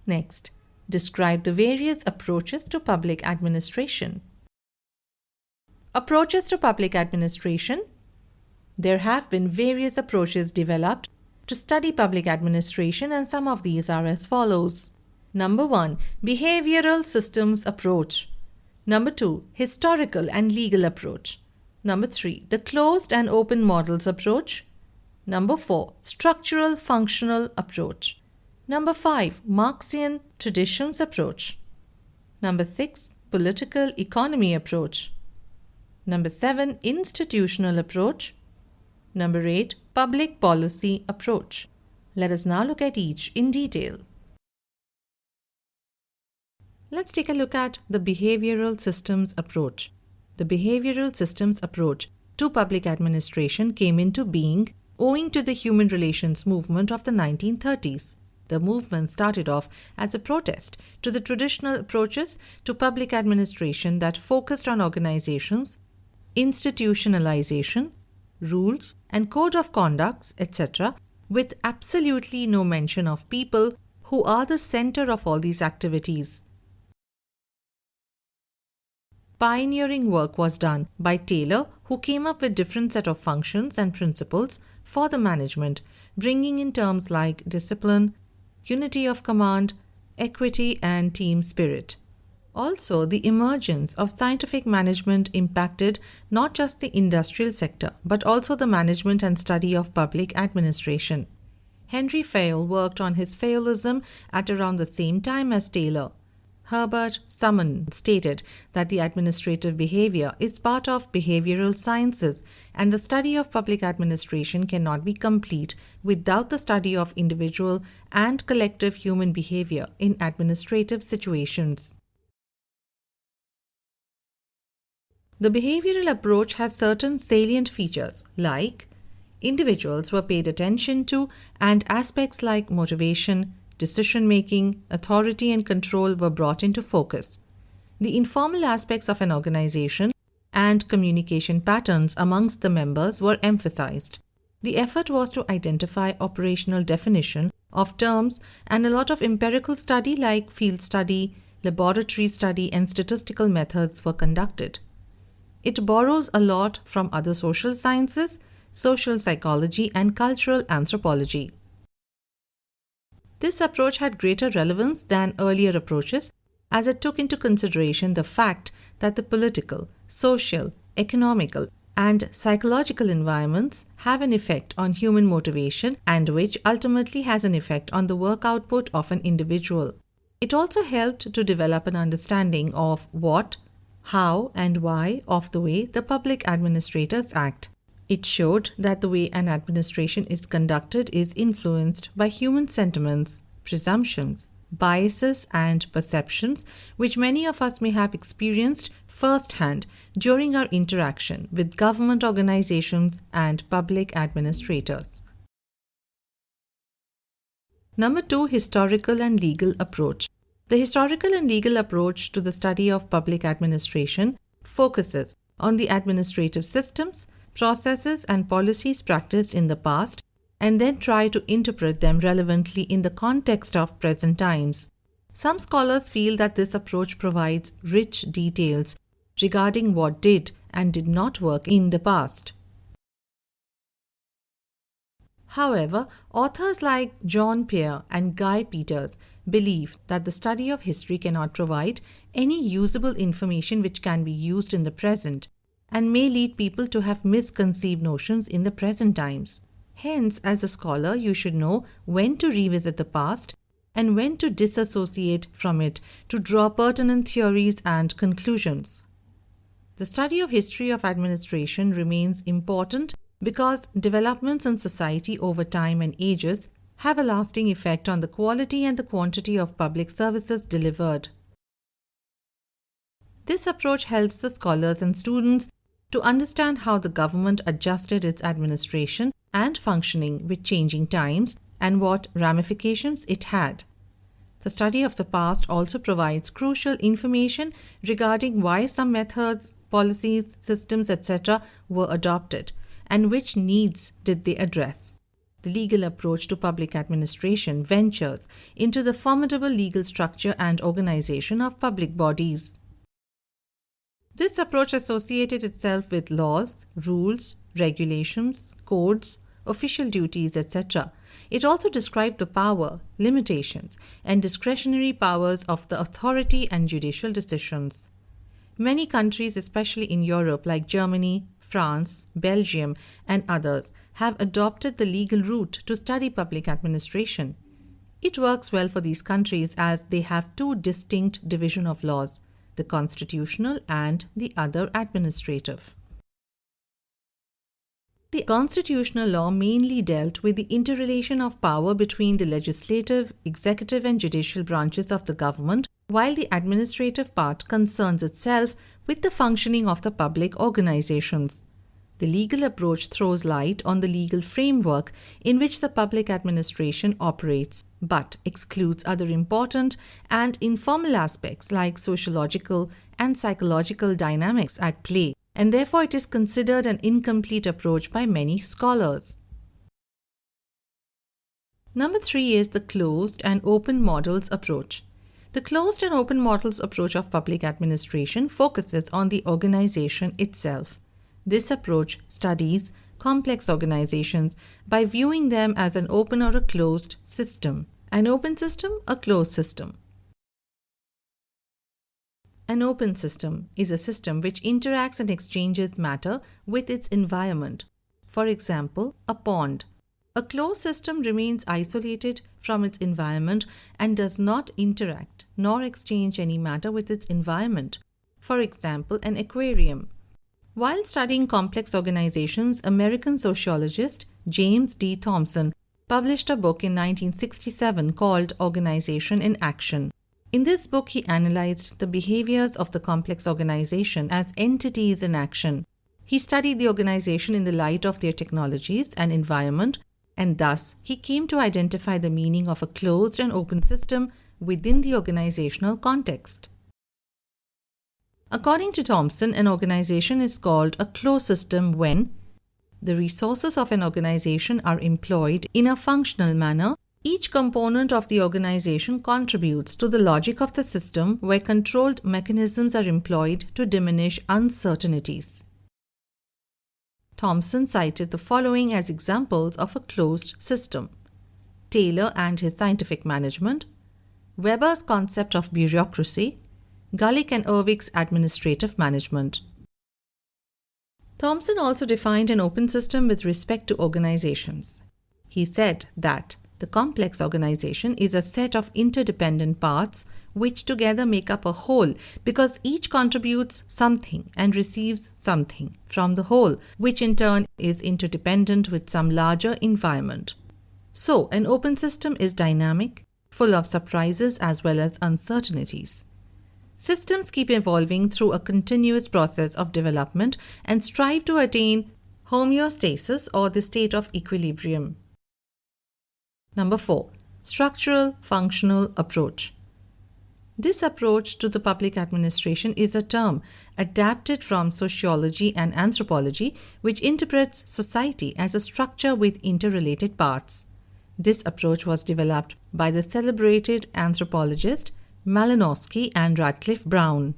Next, describe the various approaches to public administration. Approaches to public administration. There have been various approaches developed to study public administration, and some of these are as follows. Number 1, behavioral systems approach. Number 2, historical and legal approach. Number 3, the closed and open models approach. Number 4, structural functional approach. Number 5, Marxian traditions approach. Number 6, political economy approach. Number 7, institutional approach. Number 8, public policy approach. Let us now look at each in detail. Let's take a look at the behavioral systems approach. The behavioral systems approach to public administration came into being owing to the human relations movement of the 1930s. The movement started off as a protest to the traditional approaches to public administration that focused on organizations, institutionalization, rules and code of conducts, etc., with absolutely no mention of people who are the center of all these activities. Pioneering work was done by Taylor, who came up with different set of functions and principles for the management, bringing in terms like discipline, unity of command, equity and team spirit. Also, the emergence of scientific management impacted not just the industrial sector, but also the management and study of public administration. Henry Fayol worked on his Fayolism at around the same time as Taylor. Herbert Summan stated that the administrative behavior is part of behavioral sciences, and the study of public administration cannot be complete without the study of individual and collective human behavior in administrative situations. The behavioral approach has certain salient features like individuals were paid attention to, and aspects like motivation, decision-making, authority and control were brought into focus. The informal aspects of an organization and communication patterns amongst the members were emphasized. The effort was to identify operational definition of terms, and a lot of empirical study like field study, laboratory study and statistical methods were conducted. It borrows a lot from other social sciences, social psychology and cultural anthropology. This approach had greater relevance than earlier approaches, as it took into consideration the fact that the political, social, economical, and psychological environments have an effect on human motivation, and which ultimately has an effect on the work output of an individual. It also helped to develop an understanding of what, how, and why of the way the public administrators act. It showed that the way an administration is conducted is influenced by human sentiments, presumptions, biases, and perceptions, which many of us may have experienced firsthand during our interaction with government organizations and public administrators. Number 2, historical and legal approach. The historical and legal approach to the study of public administration focuses on the administrative systems, processes and policies practiced in the past, and then try to interpret them relevantly in the context of present times. Some scholars feel that this approach provides rich details regarding what did and did not work in the past. However, authors like John Peer and Guy Peters believe that the study of history cannot provide any usable information which can be used in the present, and may lead people to have misconceived notions in the present times. Hence, as a scholar, you should know when to revisit the past and when to disassociate from it to draw pertinent theories and conclusions. The study of history of administration remains important because developments in society over time and ages have a lasting effect on the quality and the quantity of public services delivered. This approach helps the scholars and students to understand how the government adjusted its administration and functioning with changing times and what ramifications it had. The study of the past also provides crucial information regarding why some methods, policies, systems, etc. were adopted and which needs did they address. The legal approach to public administration ventures into the formidable legal structure and organization of public bodies. This approach associated itself with laws, rules, regulations, codes, official duties, etc. It also described the power, limitations, and discretionary powers of the authority and judicial decisions. Many countries, especially in Europe like Germany, France, Belgium, and others, have adopted the legal route to study public administration. It works well for these countries as they have two distinct divisions of laws, the constitutional and the other administrative. The constitutional law mainly dealt with the interrelation of power between the legislative, executive, and judicial branches of the government, while the administrative part concerns itself with the functioning of the public organizations. The legal approach throws light on the legal framework in which the public administration operates, but excludes other important and informal aspects like sociological and psychological dynamics at play, and therefore it is considered an incomplete approach by many scholars. Number 3 is the closed and open models approach. The closed and open models approach of public administration focuses on the organization itself. This approach studies complex organizations by viewing them as an open or a closed system. An open system, a closed system. An open system is a system which interacts and exchanges matter with its environment. For example, a pond. A closed system remains isolated from its environment and does not interact nor exchange any matter with its environment. For example, an aquarium. While studying complex organizations, American sociologist James D. Thompson published a book in 1967 called Organization in Action. In this book, he analyzed the behaviors of the complex organization as entities in action. He studied the organization in the light of their technologies and environment, and thus he came to identify the meaning of a closed and open system within the organizational context. According to Thompson, an organization is called a closed system when the resources of an organization are employed in a functional manner. Each component of the organization contributes to the logic of the system where controlled mechanisms are employed to diminish uncertainties. Thompson cited the following as examples of a closed system: Taylor and his scientific management, Weber's concept of bureaucracy, Gulick and Erwick's administrative management. Thompson also defined an open system with respect to organizations. He said that the complex organization is a set of interdependent parts which together make up a whole because each contributes something and receives something from the whole, which in turn is interdependent with some larger environment. So, an open system is dynamic, full of surprises as well as uncertainties. Systems keep evolving through a continuous process of development and strive to attain homeostasis or the state of equilibrium. Number 4. Structural functional approach. This approach to the public administration is a term adapted from sociology and anthropology, which interprets society as a structure with interrelated parts. This approach was developed by the celebrated anthropologist Malinowski and Radcliffe Brown.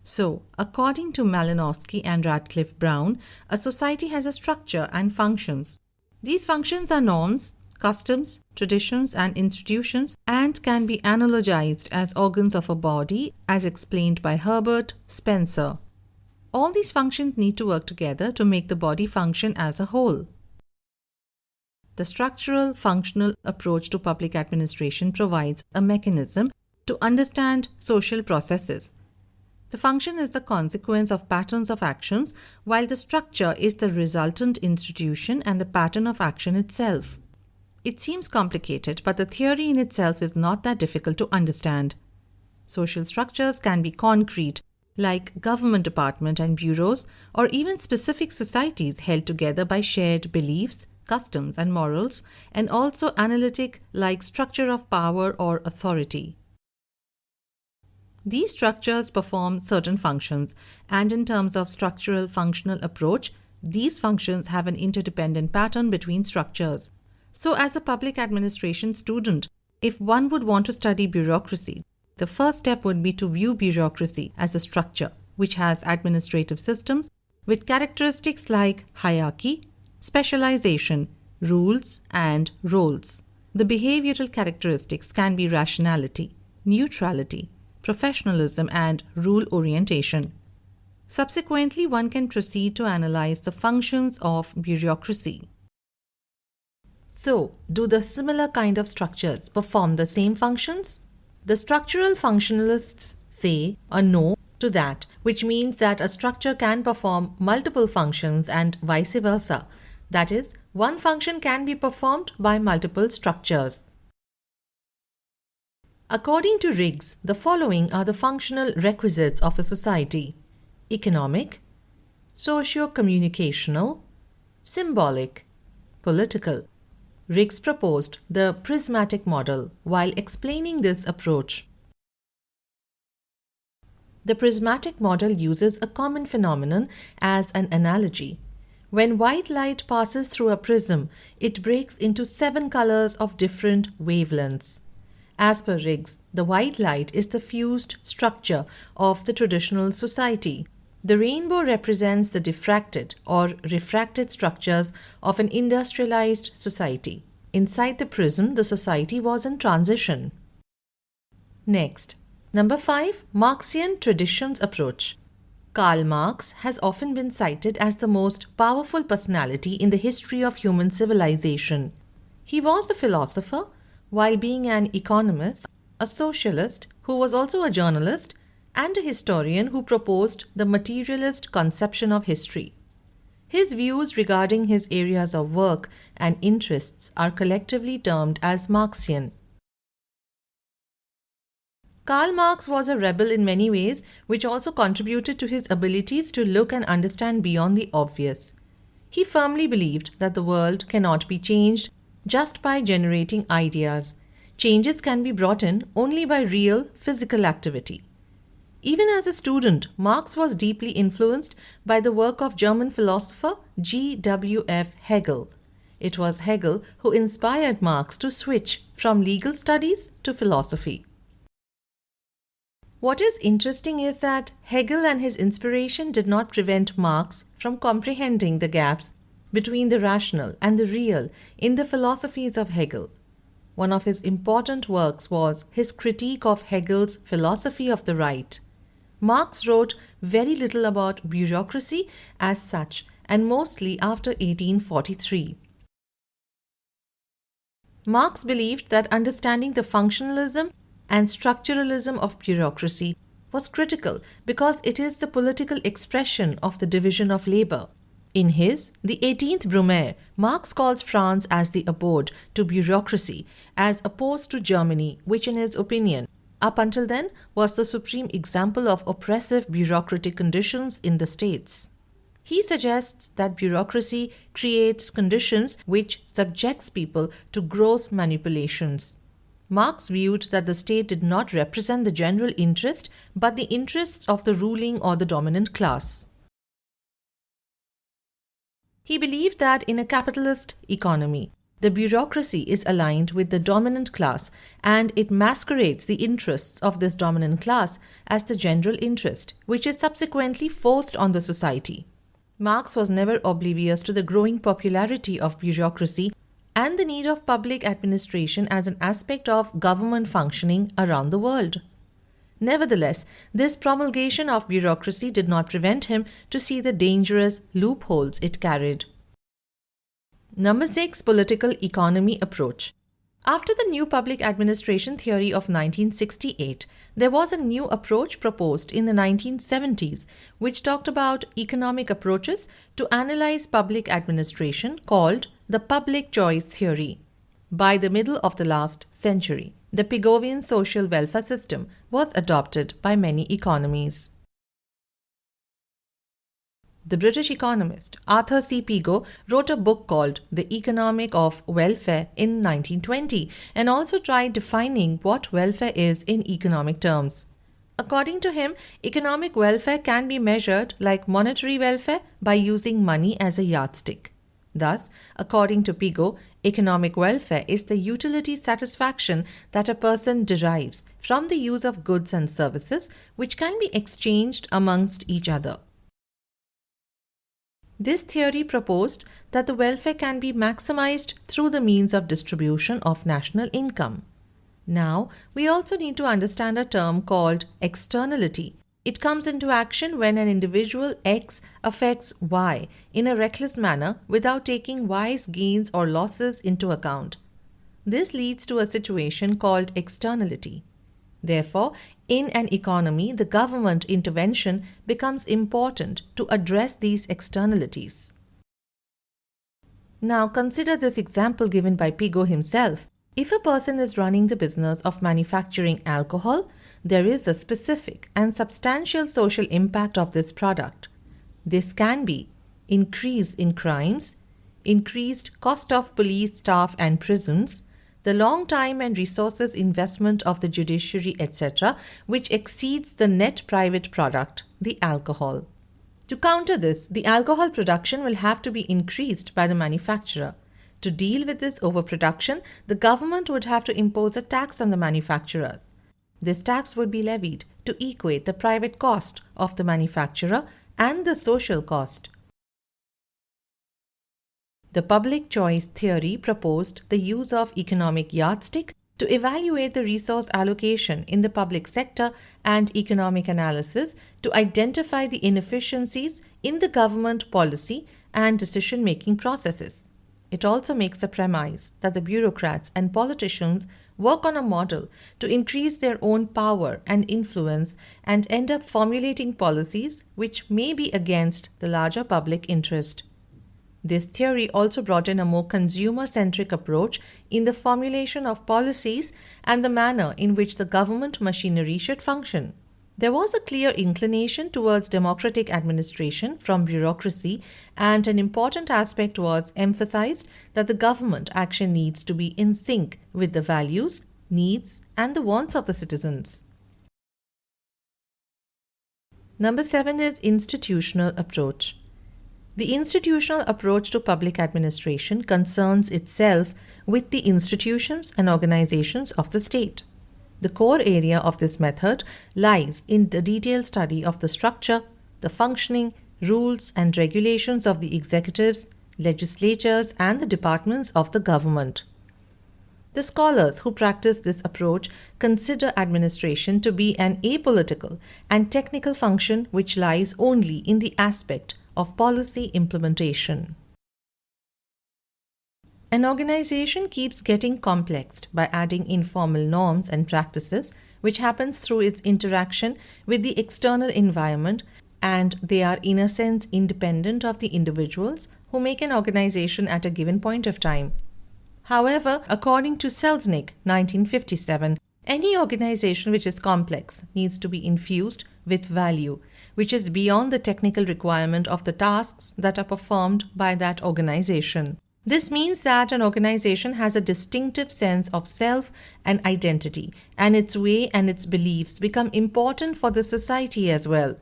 So, according to Malinowski and Radcliffe Brown, a society has a structure and functions. These functions are norms, customs, traditions, and institutions and can be analogized as organs of a body, as explained by Herbert Spencer. All these functions need to work together to make the body function as a whole. The structural functional approach to public administration provides a mechanism to understand social processes. The function is the consequence of patterns of actions, while the structure is the resultant institution and the pattern of action itself. It seems complicated, but the theory in itself is not that difficult to understand. Social structures can be concrete, like government departments and bureaus, or even specific societies held together by shared beliefs, customs, and morals, and also analytic, like structure of power or authority. These structures perform certain functions, and in terms of structural functional approach, These functions have an interdependent pattern between structures. So, as a public administration student, if one would want to study bureaucracy, the first step would be to view bureaucracy as a structure which has administrative systems with characteristics like hierarchy, specialization, rules, and roles. The behavioral characteristics can be rationality, neutrality, professionalism, and rule orientation. Subsequently, one can proceed to analyze the functions of bureaucracy. So, do the similar kind of structures perform the same functions? The structural functionalists say a no to that, which means that a structure can perform multiple functions and vice versa. That is, one function can be performed by multiple structures. According to Riggs, the following are the functional requisites of a society: economic, socio-communicational, symbolic, political. Riggs proposed the prismatic model while explaining this approach. The prismatic model uses a common phenomenon as an analogy. When white light passes through a prism, it breaks into 7 colors of different wavelengths. As per Riggs, the white light is the fused structure of the traditional society. The rainbow represents the diffracted or refracted structures of an industrialized society. Inside the prism, the society was in transition. Next, number 5, Marxian traditions approach. Karl Marx has often been cited as the most powerful personality in the history of human civilization. He was a philosopher, while being an economist, a socialist who was also a journalist, and a historian who proposed the materialist conception of history. His views regarding his areas of work and interests are collectively termed as Marxian. Karl Marx was a rebel in many ways, which also contributed to his abilities to look and understand beyond the obvious. He firmly believed that the world cannot be changed just by generating ideas. Changes can be brought in only by real physical activity. Even as a student, Marx was deeply influenced by the work of German philosopher G.W.F. Hegel. It was Hegel who inspired Marx to switch from legal studies to philosophy. What is interesting is that Hegel and his inspiration did not prevent Marx from comprehending the gaps between the rational and the real in the philosophies of Hegel. One of his important works was his critique of Hegel's philosophy of the right. Marx wrote very little about bureaucracy as such, and mostly after 1843. Marx believed that understanding the functionalism and structuralism of bureaucracy was critical because it is the political expression of the division of labor. In his The 18th Brumaire, Marx calls France as the abode to bureaucracy as opposed to Germany, which in his opinion, up until then, was the supreme example of oppressive bureaucratic conditions in the states. He suggests that bureaucracy creates conditions which subjects people to gross manipulations. Marx viewed that the state did not represent the general interest but the interests of the ruling or the dominant class. He believed that in a capitalist economy, the bureaucracy is aligned with the dominant class and it masquerades the interests of this dominant class as the general interest, which is subsequently forced on the society. Marx was never oblivious to the growing popularity of bureaucracy and the need of public administration as an aspect of government functioning around the world. Nevertheless, this promulgation of bureaucracy did not prevent him to see the dangerous loopholes it carried. Number 6, Political Economy Approach. After the new public administration theory of 1968, there was a new approach proposed in the 1970s, which talked about economic approaches to analyze public administration called the public choice theory. By the middle of the last century, the Pigovian social welfare system was adopted by many economies. The British economist Arthur C. Pigot wrote a book called The Economic of Welfare in 1920 and also tried defining what welfare is in economic terms. According to him, economic welfare can be measured like monetary welfare by using money as a yardstick. Thus, according to Pigot, economic welfare is the utility satisfaction that a person derives from the use of goods and services which can be exchanged amongst each other. This theory proposed that the welfare can be maximized through the means of distribution of national income. Now, we also need to understand a term called externality. It comes into action when an individual X affects Y in a reckless manner without taking Y's gains or losses into account. This leads to a situation called externality. Therefore, in an economy, the government intervention becomes important to address these externalities. Now, consider this example given by Pigot himself. If a person is running the business of manufacturing alcohol, there is a specific and substantial social impact of this product. This can be increase in crimes, increased cost of police staff and prisons, the long time and resources investment of the judiciary, etc., which exceeds the net private product, the alcohol. To counter this, the alcohol production will have to be increased by the manufacturer. To deal with this overproduction, the government would have to impose a tax on the manufacturers. This tax would be levied to equate the private cost of the manufacturer and the social cost. The public choice theory proposed the use of economic yardstick to evaluate the resource allocation in the public sector and economic analysis to identify the inefficiencies in the government policy and decision-making processes. It also makes a premise that the bureaucrats and politicians work on a model to increase their own power and influence and end up formulating policies which may be against the larger public interest. This theory also brought in a more consumer-centric approach in the formulation of policies and the manner in which the government machinery should function. There was a clear inclination towards democratic administration from bureaucracy, and an important aspect was emphasized that the government action needs to be in sync with the values, needs, and the wants of the citizens. Number 7 is institutional approach. The institutional approach to public administration concerns itself with the institutions and organizations of the state. The core area of this method lies in the detailed study of the structure, the functioning, rules, and regulations of the executives, legislatures, and the departments of the government. The scholars who practice this approach consider administration to be an apolitical and technical function which lies only in the aspect of policy implementation. An organization keeps getting complexed by adding informal norms and practices, which happens through its interaction with the external environment, and they are in a sense independent of the individuals who make an organization at a given point of time. However, according to Selznick, 1957, any organization which is complex needs to be infused with value, which is beyond the technical requirement of the tasks that are performed by that organization. This means that an organization has a distinctive sense of self and identity, and its way and its beliefs become important for the society as well.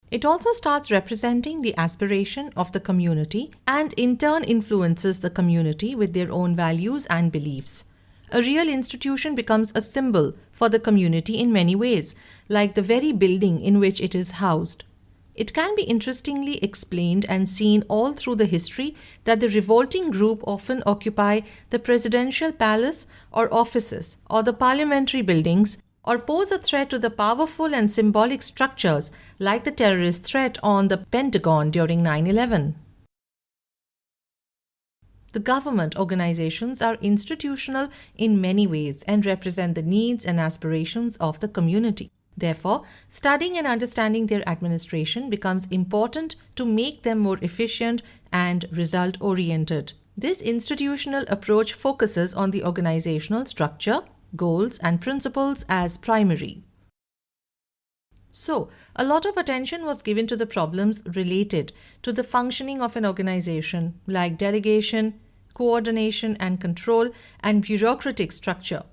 It also starts representing the aspiration of the community and in turn influences the community with their own values and beliefs. A real institution becomes a symbol for the community in many ways, like the very building in which it is housed. It can be interestingly explained and seen all through the history that the revolting group often occupy the presidential palace or offices or the parliamentary buildings, or pose a threat to the powerful and symbolic structures like the terrorist threat on the Pentagon during 9/11. The government organizations are institutional in many ways and represent the needs and aspirations of the community. Therefore, studying and understanding their administration becomes important to make them more efficient and result-oriented. This institutional approach focuses on the organizational structure, goals, and principles as primary. So, a lot of attention was given to the problems related to the functioning of an organization, like delegation, coordination and control, and bureaucratic structure.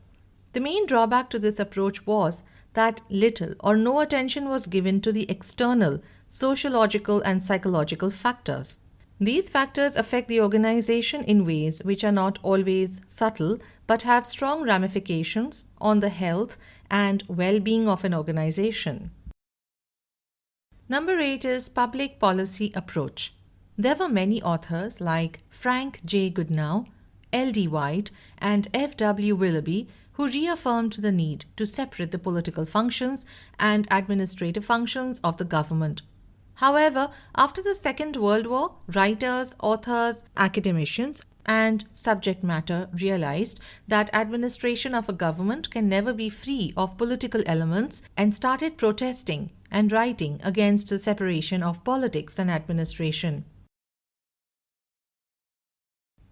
The main drawback to this approach was that little or no attention was given to the external, sociological, and psychological factors. These factors affect the organization in ways which are not always subtle but have strong ramifications on the health and well being of an organization. Number 8 is public policy approach. There were many authors like Frank J. Goodnow, L.D. White, and F.W. Willoughby who reaffirmed the need to separate the political functions and administrative functions of the government. However, after the Second World War, writers, authors, academicians, and subject matter realized that administration of a government can never be free of political elements and started protesting and writing against the separation of politics and administration.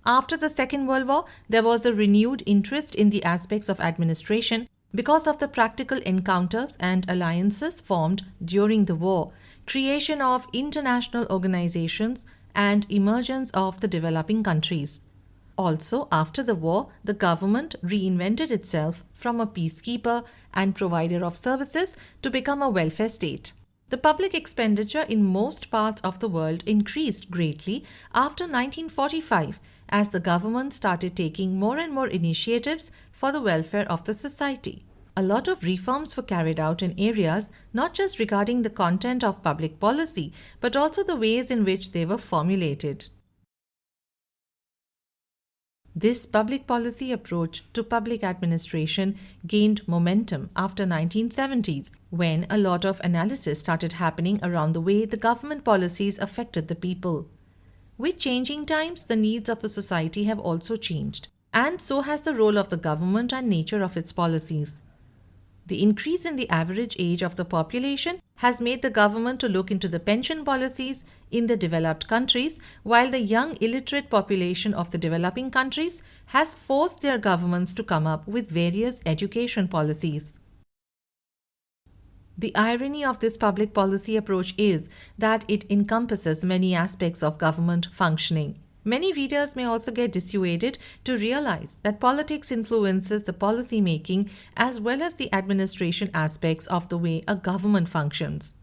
After the Second World War, there was a renewed interest in the aspects of administration because of the practical encounters and alliances formed during the war, creation of international organizations, and emergence of the developing countries. Also, after the war, the government reinvented itself from a peacekeeper and provider of services to become a welfare state. The public expenditure in most parts of the world increased greatly after 1945 as the government started taking more and more initiatives for the welfare of the society. A lot of reforms were carried out in areas not just regarding the content of public policy, but also the ways in which they were formulated. This public policy approach to public administration gained momentum after 1970s when a lot of analysis started happening around the way the government policies affected the people. With changing times, the needs of the society have also changed, and so has the role of the government and nature of its policies. The increase in the average age of the population has made the government to look into the pension policies in the developed countries, while the young illiterate population of the developing countries has forced their governments to come up with various education policies. The irony of this public policy approach is that it encompasses many aspects of government functioning. Many readers may also get dissuaded to realize that politics influences the policy making as well as the administration aspects of the way a government functions.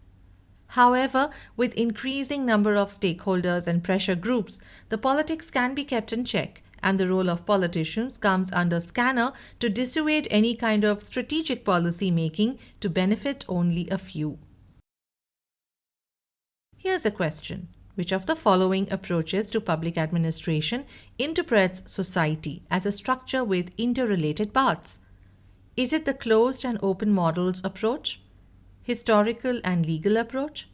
However, with increasing number of stakeholders and pressure groups, the politics can be kept in check, and the role of politicians comes under scanner to dissuade any kind of strategic policy making to benefit only a few. Here's a question. Which of the following approaches to public administration interprets society as a structure with interrelated parts? Is it the closed and open models approach? Historical and legal approach?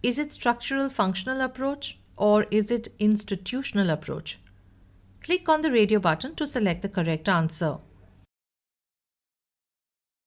Is it structural functional approach? Or is it institutional approach? Click on the radio button to select the correct answer.